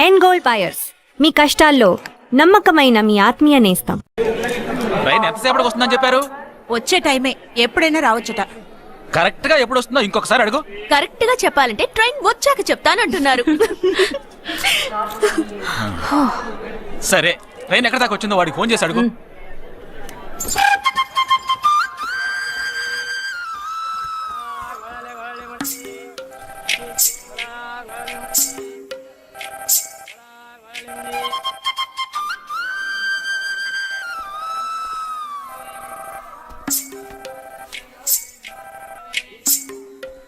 ఎన్ gold buyers, మీ కష్టాల్లో నమ్మకమైన మీ ఆత్మీయ నేస్తం. ట్రైన్ ఎంతసేపటికి వస్తుందని చెప్పారు? వచ్చే టైమే, ఎప్పుడైనా రావచ్చట. కరెక్ట్ గా ఎప్పుడు వస్తుందో ఇంకొకసారి అడుగు. కరెక్ట్ గా చెప్పాలంటే ట్రైన్ వచ్చాక చెప్తానంటున్నారు. సరే, ట్రైన్ ఎక్కడ దాకా వచ్చిందో వాడికి ఫోన్ చేసి అడుగు.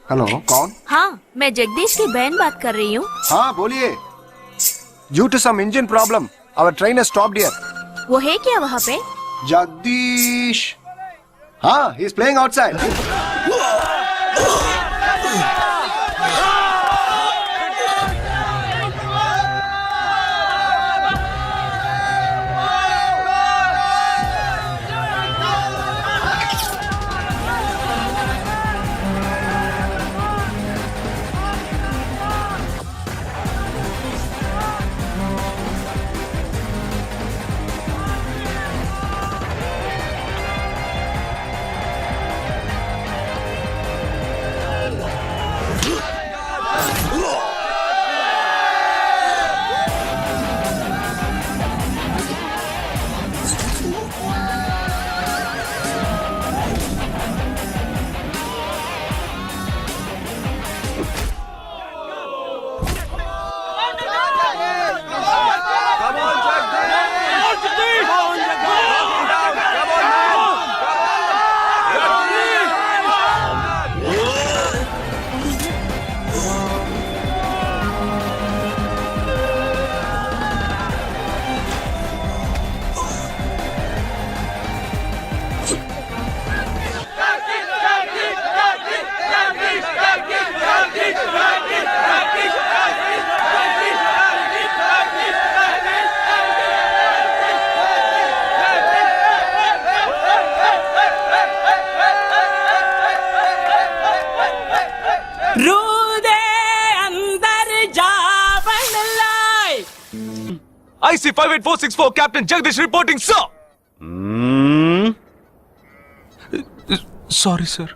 हेलो, कौन? हाँ, मैं जगदीश की बहन बात कर रही हूँ. हाँ बोलिए. Due to some engine problem, our train has stopped here. वो है क्या वहाँ पे? Jagdish. हाँ, he is playing outside. IC 58464, Captain Jagdish reporting, sir. Sorry, sir.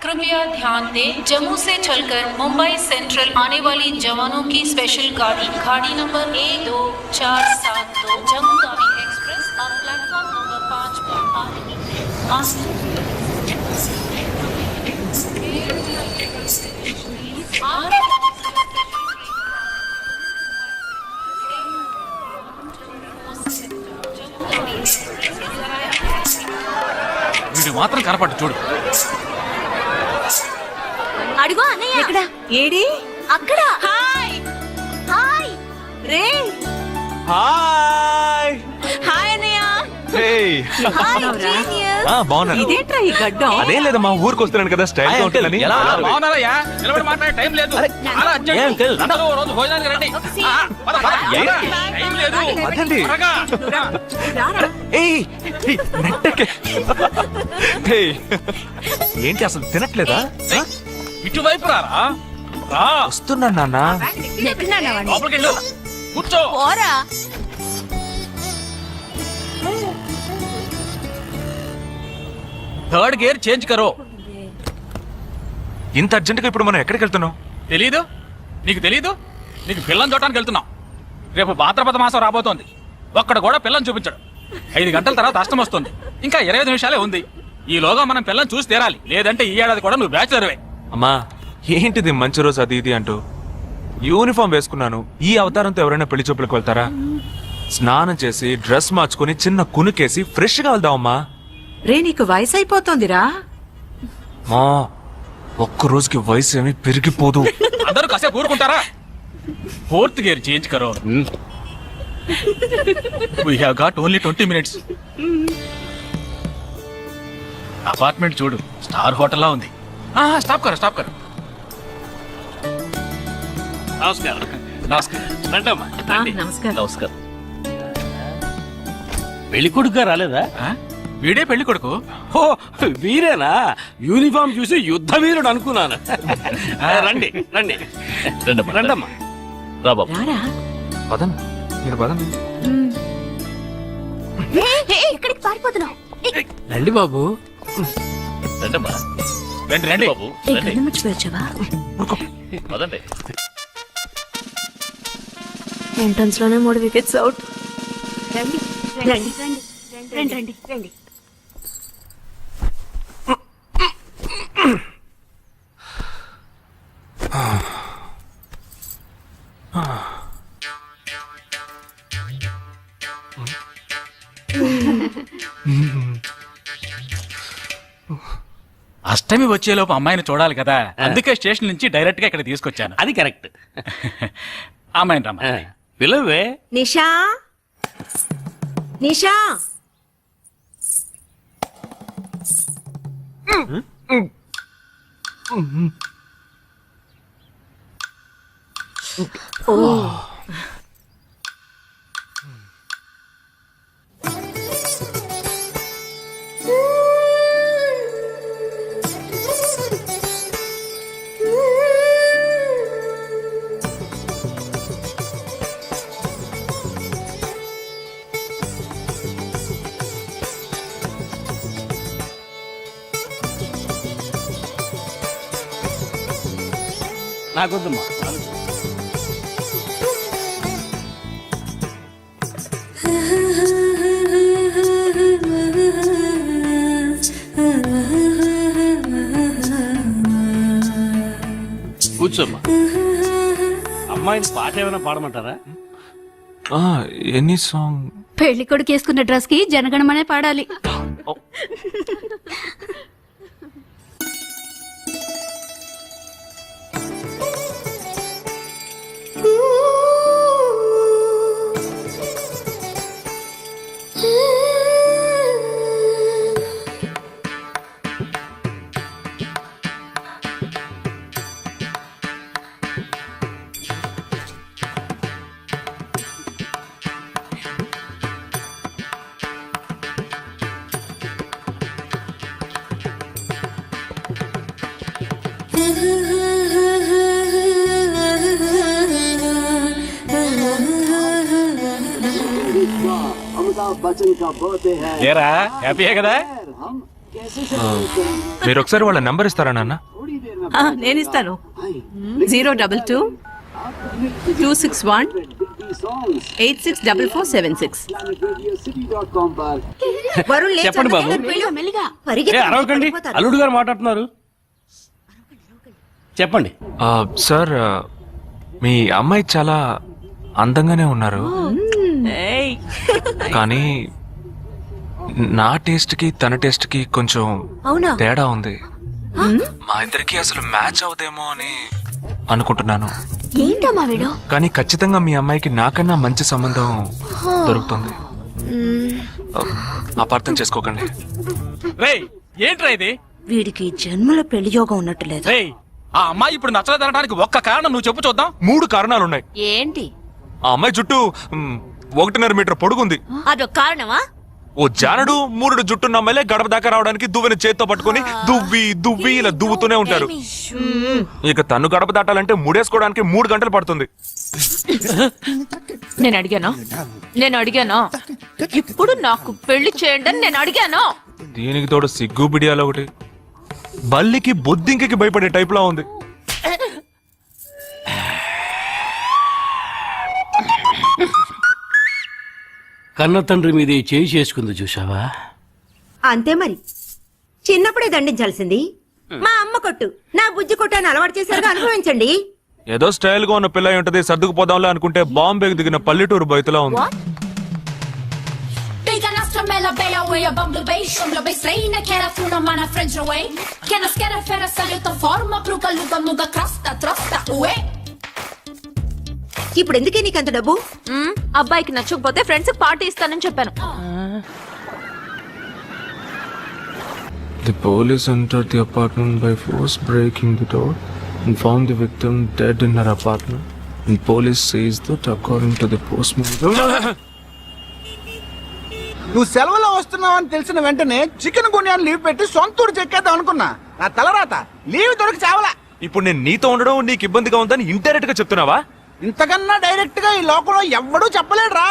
कृपया ध्यान दें, जम्मू से चलकर मुंबई सेंट्रल आने वाली जवानों की स्पेशल गाड़ी number A2472 Jammu Tawi express और प्लेटफॉर्म नंबर 5 पर आ रही వీడు మాత్రం కనపట్టు చూడు. అడుగు అన్నయ్య. ఎక్కడ? ఏడి? అక్కడ. హాయ్ హాయ్ రే. హాయ్ హాయ్ అన్నయ్య. Hey hi genius. బాగున్నాను. ఇదేంట్రా ఈ గడ్డం? అదేం లేదమ్మా, ఊరికి వస్తున్నాను కదా, స్టైల్ గా ఉంటుందని. ఎలా బాగున్నారయ్యా? నిలబడి మాట్లాడే టైం లేదు. చాలా అర్జెంట్. అందరూ ఓ రోజు భోజనానికి రండి. పద, పద. టైం లేదు. అదండి. త్వరగా. ఏయ్, నెట్టకే. హే, ఏంటి అసలు తినట్లేదా? ఇటువైపు రారా. రా. వస్తున్నాను నాన్న. లోపలికి వెళ్ళు. కూర్చో. పోరా. థర్డ్ గేర్ చేంజ్ కరో. ఇంత అర్జెంటుగా ఇప్పుడు మనం ఎక్కడికి వెళ్తున్నాం? తెలీదు? నీకు తెలీదు? నీకు పిల్లని చూడటానికి వెళ్తున్నాం. రేపు భాద్రపద మాసం రాబోతోంది. ఒక్కడ కూడా పిల్లని చూపించడు. 5 గంటల తర్వాత అష్టం వస్తుంది. ఇంకా 25 నిమిషాలే ఉంది. ఈలోగా మనం పిల్లని చూసి తీరాలి. లేదంటే ఈ ఏడాది కూడా నువ్వు బ్యాచులర్వే. అమ్మా, ఏంటిది మంచి రోజు అది ఇది అంటూ? యూనిఫామ్ వేసుకున్నాను. ఈ అవతారంతో ఎవరైనా పెళ్లి చూపులకు వెళ్తారా? స్నానం చేసి డ్రెస్ మార్చుకుని చిన్న కునుకేసి ఫ్రెష్ గా వెళ్దామమ్మా. రే, నీకు వయసు అయిపోతుందిరా. మా ఒక్క రోజుకి వయసు ఏమి పెరిగిపోదు. అందరూ కాసేపు ఊరుకుంటారా? ఫోర్త్ గేర్ చేంజ్ కరో. We have got only 20 minutes. Apartment చూడు, స్టార్ హోటల్ లా ఉంది. స్టాప్ కరో, స్టాప్ కరో. నమస్కారం. నమస్కారం. రండమ్మా, రండి. నమస్కారం. నమస్కారం. పెళ్లి కొడుకు రాలేదా? ఆ? వీడే పెళ్లి కొడుకు. ఓ వీరేనా? యూనిఫామ్ చూసి యుద్ధ వీరుడు అనుకున్నాను. రండి రండి రండమ్మా. రా బాబు. రారా పదండి, మీరు పదండి. ఎక్కడికి పారిపోతున్నావు? రండి బాబు. రండమ్మా. రండి రండి. బాబు రండి. పదండి. ఎంట్రన్స్ లోనే 3 వికెట్స్ అవుట్. రండి రండి రండి రండి రండి. అష్టమి వచ్చేలోపు అమ్మాయిని చూడాలి కదా, అందుకే స్టేషన్ నుంచి డైరెక్ట్ గా ఇక్కడ తీసుకొచ్చాను. అది కరెక్ట్. అమ్మాయిని రమ్మా. పిలవే. నిషా నిషా నాకొద్దమ్మా. కూర్చోమ్మా. అమ్మాయిని పాట ఏమైనా పాడమంటారా? Any song? పెళ్లి కొడుకు వేసుకున్న డ్రెస్ కి జనగణమనే పాడాలి. ఏరా హ్యాపీయే కదా? మీరు ఒకసారి వాళ్ళ నెంబర్ ఇస్తారా నాన్న? నేను ఇస్తాను. 022 261 864476. చెప్పండి బాబు. అరవకండి, అల్లుడు గారు మాట్లాడుతున్నారు. చెప్పండి. సార్, మీ అమ్మాయి చాలా అందంగానే ఉన్నారు, కానీ నా టేస్ట్ కి తన టేస్ట్ కి కొంచెం తేడా ఉంది. మా ఇద్దరికి అసలు మ్యాచ్ అవుదేమో అని అనుకుంటున్నాను. ఏంటమ్మా వీడు? కానీ ఖచ్చితంగా మీ అమ్మాయికి నాకన్నా మంచి సంబంధం దొరుకుతుంది. అపార్థం చేసుకోకండి. రేయ్ ఏంట్రా ఇది? వీడికి జన్మలో పెళ్లి యోగం ఉన్నట్టు లేదు. రేయ్ ఆ అమ్మాయి ఇప్పుడు నచ్చలేదనడానికి ఒక్క కారణం నువ్వు చెప్పు చూద్దాం. 3 కారణాలున్నాయి. ఏంటి? ఆ అమ్మాయి జుట్టు 1.5 మీటర్ పొడుగుంది. అదొక కారణమా? ఓ జానడు 3 జుట్టున్న అమ్మాయిలే గడప దాకా రావడానికి దువ్వెని చేత్తో పట్టుకుని దువ్వి ఇలా దువ్వుతూనే ఉంటారు. ఇక తను గడప దాటాలంటే ముడేసుకోవడానికి 3 గంటలు పడుతుంది. నేను అడిగాను. ఇప్పుడు నాకు పెళ్లి చేయండి అని నేను అడిగాను. దీనికి తోడు సిగ్గు బిడియాలో ఒకటి. బల్లికి బొద్దింకి భయపడే టైప్ లా ఉంది. కన్న తండ్రి మీద చేయి చేసుకుంది చూసావా? అంతే మరి. చిన్నప్పుడే దండించాల్సింది. మా అమ్మ కొట్టు, నా బుజ్జి కొట్టు అని అలవాటు చేశారుగా, అనుభవించండి. ఏదో స్టైల్ గా ఉన్న పిల్ల ఉంటది, సర్దుకుపోదాంలే అనుకుంటే బాంబేకి దిగిన పల్లెటూరు బయటలా ఉంది. Big enough to mela bella way a bumble bay Shumla bay straina kera funa mana French away Kena skera fera saluta forma Bruga luga muga trasta uwe ఇప్పుడు ఎందుకే నీకంత డబ్బు? అబ్బాయికి నచ్చకపోతే ఫ్రెండ్స్ పార్టీ ఇస్తానని చెప్పాను. The police entered the apartment by force, breaking the door and found the victim dead in her apartment. And police says that according to the postmortem. నువ్వు సెలవులో వస్తున్నావు అని తెలిసిన వెంటనే చికెన్ గున్యాన్ని లీవ్ పెట్టి సొంతూరు చెక్కేద్దాం అనుకున్నా. నా తలరాత లీవ్ దొరికి చావలా. ఇప్పుడు నేను నీతో ఉండడం నీకు ఇబ్బందిగా ఉందని ఇండైరెక్ట్ గా చెప్తున్నావా? ఇంతకన్నా డైరెక్ట్ గా ఈ లోకంలో ఎవ్వడూ చెప్పలేడురా.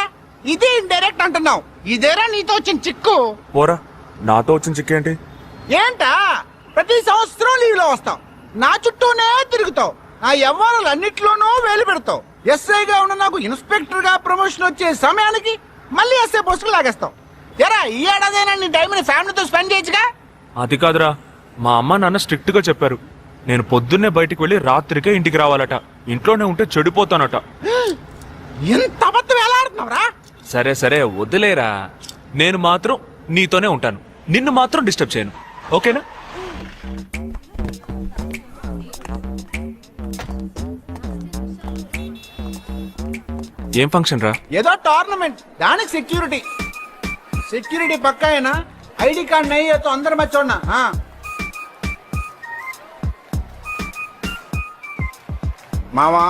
ఇది ఇండైరెక్ట్ అంటున్నావు. ఇదేరా నీతో వచ్చిన చిక్కు. పోరా, నాతో వచ్చిన చిక్కేంటి? ఏంటా ప్రతి సంవత్సరం లీవ్ లో వస్తావు, నా చుట్టూనే తిరుగుతావు, నా వ్యవహారాలన్నిట్లోనూ వేలు పెడతావు. ఎస్ఐగా ఉన్న నాకు ఇన్స్పెక్టర్ గా ప్రమోషన్ వచ్చే సమయానికి మళ్ళీ ఎస్ఐ పోస్టుకు లాగేస్తావు. ఎరా ఈ ఏడాదైనా నీ టైంని ఫ్యామిలీతో స్పెండ్ చేయొచ్చుగా. అది కాదురా, మా అమ్మ నాన్న స్ట్రిక్ట్ గా చెప్పారు. నేను పొద్దున్నే బయటికి వెళ్ళి రాత్రికే ఇంటికి రావాలట. ఇంట్లోనే ఉంటే చెడిపోతానట. ఎంత అబద్ధం ఎలా ఆడుతున్నావురా? సరే సరే వదిలేరా, నేను మాత్రం నీతోనే ఉంటాను, నిన్ను మాత్రం డిస్టర్బ్ చేయను, ఓకేనా? ఏం ఫంక్షన్ రా? ఏదో టోర్నమెంట్, దానికి సెక్యూరిటీ పక్కా అయినా ఐడి కార్డ్ నై తో అందరు మధ్య చూడనా. మావా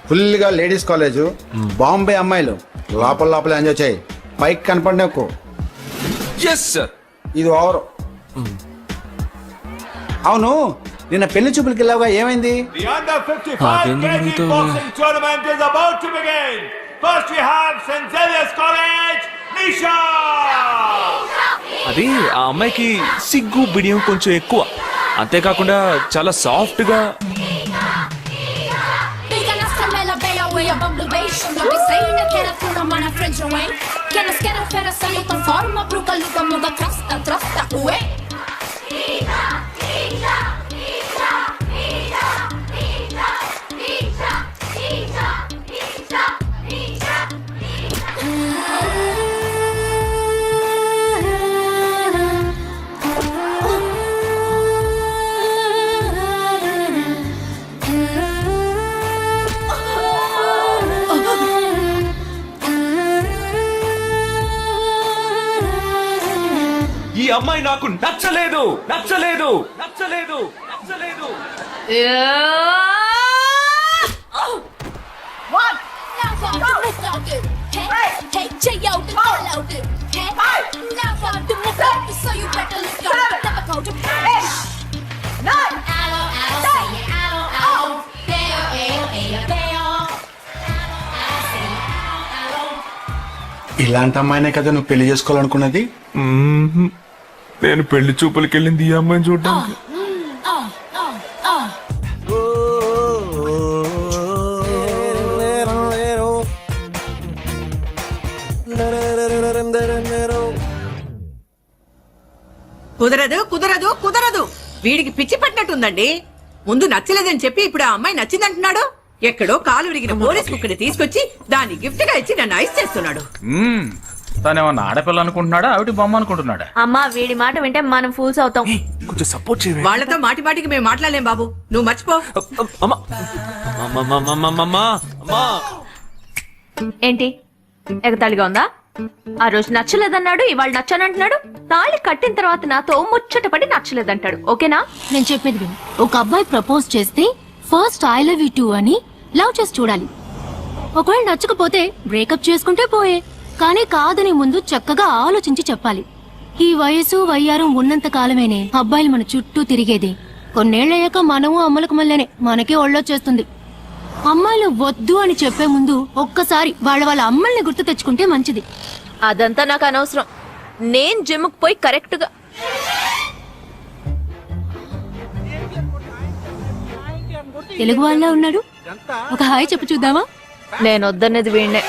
ఫుల్ గా లేడీస్ కాలేజ్, బాంబే అమ్మాయిలు లోపల ఎంజాయ్ చేయి, పైకి కనపడి నాకు. ఇది ఓవర్. అవును, నిన్న పెళ్లి చూపులకి వెళ్ళావుగా, ఏమైంది? అది ఆ అమ్మాయికి సిగ్గు బిడియం కొంచెం ఎక్కువ, అంతేకాకుండా చాలా సాఫ్ట్ గా. ఈ అమ్మాయి నాకు నచ్చలేదు. ఇలాంటి అమ్మాయినే కదా నువ్వు పెళ్లి చేసుకోవాలనుకున్నది? నేను పెళ్లి చూపులకి వెళ్ళింది ఈ అమ్మాయిని చూడడానికి. కుదరదు. వీడికి పిచ్చి పట్టినట్టుందండి. ముందు నచ్చలేదని చెప్పి ఇప్పుడు ఆ అమ్మాయి నచ్చిందంటున్నాడు. ఎక్కడో కాలు విరిగిన పోలీస్ కుక్కని తీసుకొచ్చి దాన్ని గిఫ్ట్ గా ఇచ్చి నన్ను ఐస్ చేస్తున్నాడు. తనేమన్నా ఆడపిల్ల అనుకుంటున్నాడా, ఆవిడ బొమ్మ అనుకుంటున్నాడా? అమ్మా వీడి మాట వింటే మనం ఫూల్స్ అవుతాం. కొంచెం సపోర్ట్ చేయండి. వాళ్ళతో మాటి మాటికి మేము మాట్లాడలేం బాబు, నువ్వు మర్చిపో. ఏంటి ఎగతాళిగా ఉందా? ఆ రోజు నచ్చలేదన్నాడు, ఇవాళ నచ్చానంటున్నాడు. తాళి కట్టిన తర్వాత నాతో ముచ్చటపడి నచ్చలేదంటాడు. ఓకేనా? నేను చెప్పేది విను. ఒక అబ్బాయి ప్రపోజ్ చేస్తే first I love you two అని లవ్ చేసి చూడాలి. ఒకవేళ నచ్చకపోతే బ్రేకప్ చేసుకుంటే పోయే, కానీ కాదని ముందు చక్కగా ఆలోచించి చెప్పాలి. ఈ వయసు వయ్యారం ఉన్నంత కాలమేనే అబ్బాయిలు మన చుట్టూ తిరిగేది. కొన్నేళ్లయ్యాక మనము అమ్మలకు మళ్ళీనే మనకే ఒళ్ళొచ్చేస్తుంది. అమ్మాయిలు వద్దు అని చెప్పే ముందు ఒక్కసారి వాళ్ళ అమ్మల్ని గుర్తు తెచ్చుకుంటే మంచిది. అదంతా నాకు అనవసరం. నేను జిమ్కి పోయి కరెక్ట్ గా తెలుగు వాళ్ళ ఉన్నాడు, ఒక హాయ్ చెప్పు చూద్దామా? నేను వద్దనేది వీణ్ణే.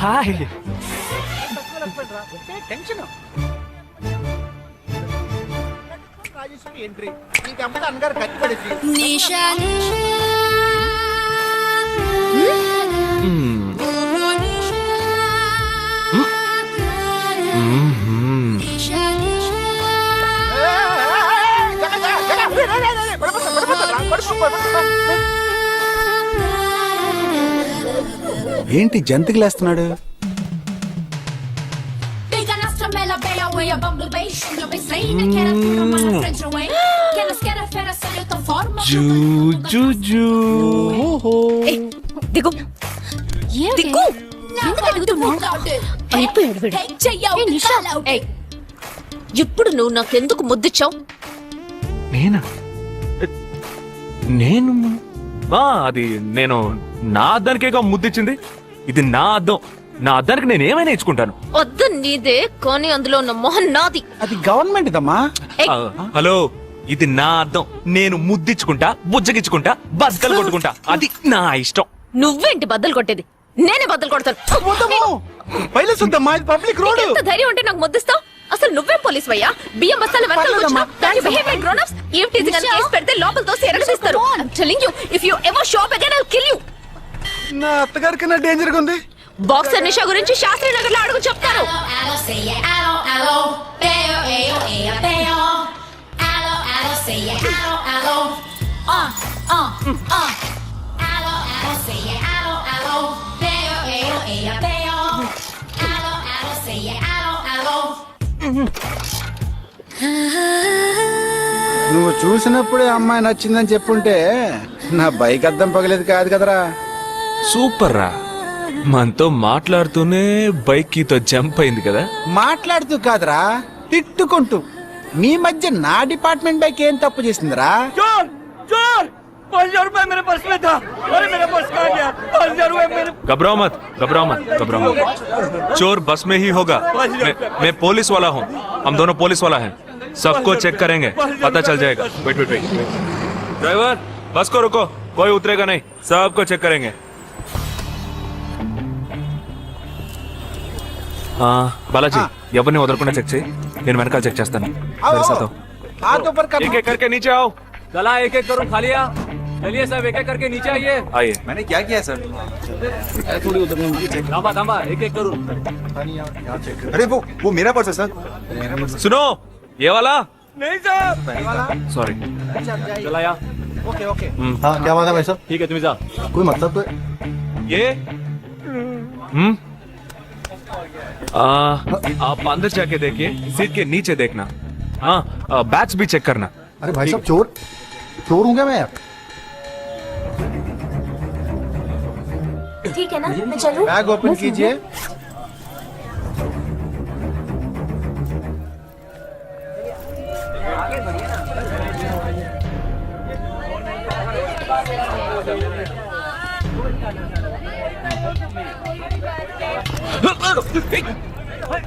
హాయ్. ఏంటి జంతికి లేస్తున్నాడు? దిగు దిగు. ఎందుకు అడుగుతున్నావు? అయిపోయాడు వీడు. ఏ నిషా, ఏయ్, ఇప్పుడు నువ్వు నాకెందుకు ముద్దిచ్చావు? నేనా నేను అది నేను నా అద్దానికేగా ముద్దిచ్చింది. ఇది నా అద్దం. నా అద్దానికి నేను ఏమైనా ఇచ్చుకుంటాను. వద్దు నీదే, కానీ అందులో ఉన్న మొహం నాది. అది గవర్నమెంట్ దమ్మా. ఏయ్, హలో, ఇది నా అద్దం. నేను ముద్దిచ్చుకుంటా, బుజ్జగిచ్చుకుంటా, బద్దలు కొట్టుకుంటా. అది నా ఇష్టం. నువ్వేంటి బద్దలు కొట్టేది? నేనే బద్దలు కొడతాను. పైలసుద్దమ్మా, ఇది పబ్లిక్ రోడ్. ఎంత ధైర్యం ఉంటే నాకు ముద్దిస్తావు? అసలు నువ్వేం పోలీస్ వయ్యా? బియ్యం బస్తాలు వెనకాల పర్లేదమ్మా. దాని బిహేవియర్ గ్రోన్ అప్స్. ఏం టీజింగ్ అని కేసు పెడితే లోపల తోసి ఎరగదీస్తారు. I'm telling you, if you ever show up again, I'll kill you. నా అత్తగారి కన్నా డేంజర్ గా ఉంది. బాక్సర్ నిషా గురించి శాస్త్రి నగర్ లో అడుగు చెప్తారు. నువ్వు చూసినప్పుడే అమ్మాయి నచ్చిందని చెప్పుంటే నా బైక్ అద్దం పగలేదు కాదు కదరా. సూపర్ రా. మనతో మాట్లాడుతూనే బైక్ కీతో జంప్ అయింది కదా. మాట్లాడుతూ కాదురా, తిట్టుకుంటూ. మీ మధ్య నా డిపార్ట్మెంట్ బైక్ ఏం తప్పు చేసిందిరా? घबराओ मत, घबराओ मत, घबराओ मत. चोर बस में ही होगा. मैं पुलिस वाला हूँ. हम दोनों पुलिस वाला हैं. सबको चेक करेंगे, पता चल जाएगा. Wait wait wait. ड्राइवर, बस को रुको. कोई उतरेगा नहीं. सबको चेक करेंगे. बालाजी, ఎవరిని వదలకుండా చెక్ చేయి. నేను వెనకాల చెక్ చేస్తాను. हाथ ऊपर कर. एक एक करके नीचे आओ. चला एक एक करो, खा लिया. चलिए सब एक एक करके नीचे आइए. आइए. मैंने क्या किया सर? थांबा थांबा, एक एक करो. अरे वो मेरा पर्स है सर. सुनो, ये वाला. नहीं सर. सॉरी. चला या. Okay okay. हाँ क्या बात है भाई साहब? ठीक है तुम जा. कोई मतलब तो ये आप अंदर जाके देखिए. सीट के नीचे देखना. हाँ, बैच भी चेक करना. अरे भाई साहब चोर हूँ क्या मैं? ठीक है ना, मैं चलूं? बैग ओपन कीजिए.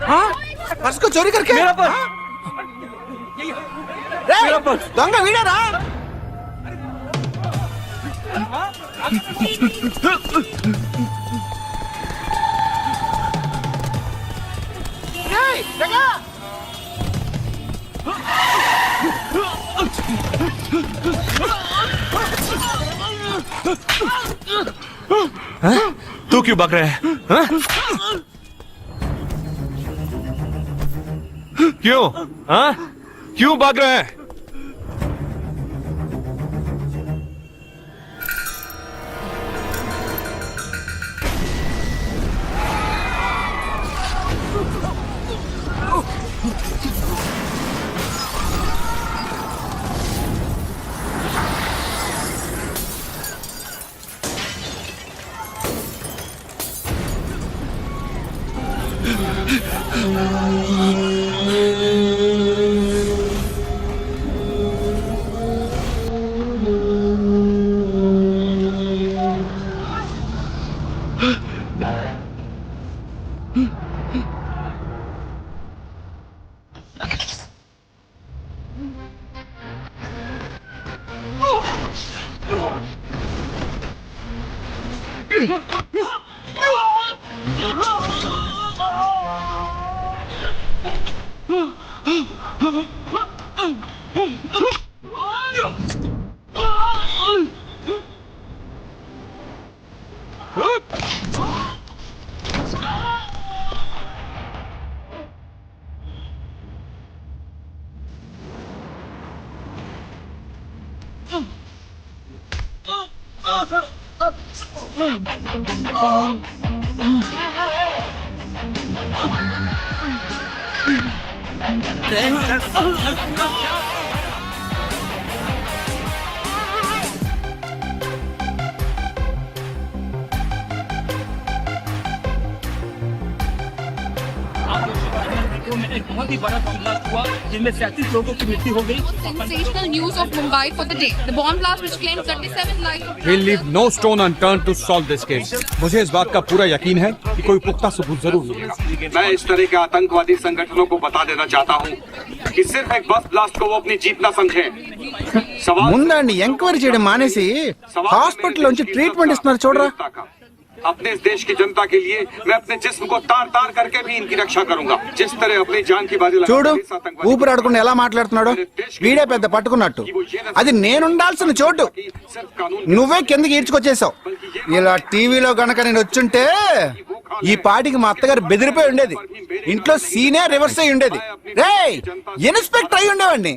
हाँ? पर्स को चोरी करके? मेरा पर्स. मेरा पर्स. दंग वीडियो रा. तू क्यों भाग रहा है? हाँ? क्यों? हाँ? क्यों भाग रहा है? बहुत ही बड़ा बम ब्लास्ट हुआ जिनमें 37 लोगों की मृत्यु हो गई। Sensational news of Mumbai for the day. The bomb blast which claimed 37 lives. We'll leave no stone unturned to solve this case. मुझे इस बात का पूरा यकीन है कि कोई पुख्ता सबूत जरूर मिलेगा। मैं इस तरह के आतंकवादी संगठनों को बता देना चाहता हूँ कि सिर्फ एक बस ब्लास्ट को वो अपनी जीत न समझें। ముందండి ఎంక్వైరీ చేయడం మానేసి హాస్పిటల్ నుంచి ట్రీట్మెంట్ ఇస్తున్నారు చూడరా. अपने इस देश की जनता के लिए मैं अपने जिस्म को तार तार करके भी इनकी रक्षा करूंगा जिस तरह अपनी जान की बाजी చూడు लगाकर इस आतंकवादी ఊపిరాడకుండా ఎలా మాట్లాడుతున్నాడు. వీడే పెద్ద పట్టుకున్నట్టు. అది నేనుండాల్సిన చోటు सिर्फ कानून నువ్వే కిందకి ఈడ్చుకొచ్చేసావు. ఇలా టీవీలో గనక నేను వచ్చుంటే ఈ పాటికి మా అత్తగారు బెదిరిపోయి ఉండేది. ఇంట్లో సీనే రివర్స్ అయి ఉండేది. రేయ్ ఇన్స్పెక్టర్ అయి ఉండేవాడిని.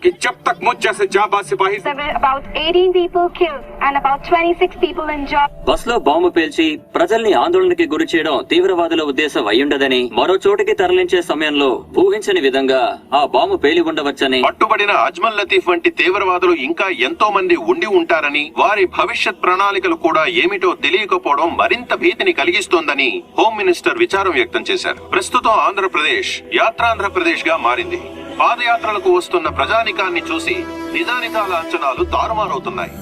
कि जब तक मुझ जैसे जाबाज सिपाही About 18 people killed and about 26 people injured. Bus లో బాంబు పేల్చి ప్రజల్ని ఆందోళనకి గురి చేయడం తీవ్రవాదుల ఉద్దేశం అయ్యుండదని మరో చోటికి తరలించే సమయంలో ఊహించని విధంగా ఆ బాంబు పేలి ఉండవచ్చని పట్టుబడిన అజ్మల్ లతీఫ్ వంటి తీవ్రవాదులు ఇంకా ఎంతో మంది ఉండి ఉంటారని వారి భవిష్యత్ ప్రణాళికలు కూడా ఏమిటో తెలియకపోవడం మరింత భీతిని కలిగిస్తోందని హోమ్ మినిస్టర్ విచారం వ్యక్తం చేశారు. ప్రస్తుతం ఆంధ్రప్రదేశ్ యాత్రాంధ్రప్రదేశ్ గా మారింది. పాదయాత్రలకు వస్తున్న ప్రజానికాన్ని చూసి నిజానిజాల అంచనాలు తారుమారవుతున్నాయి.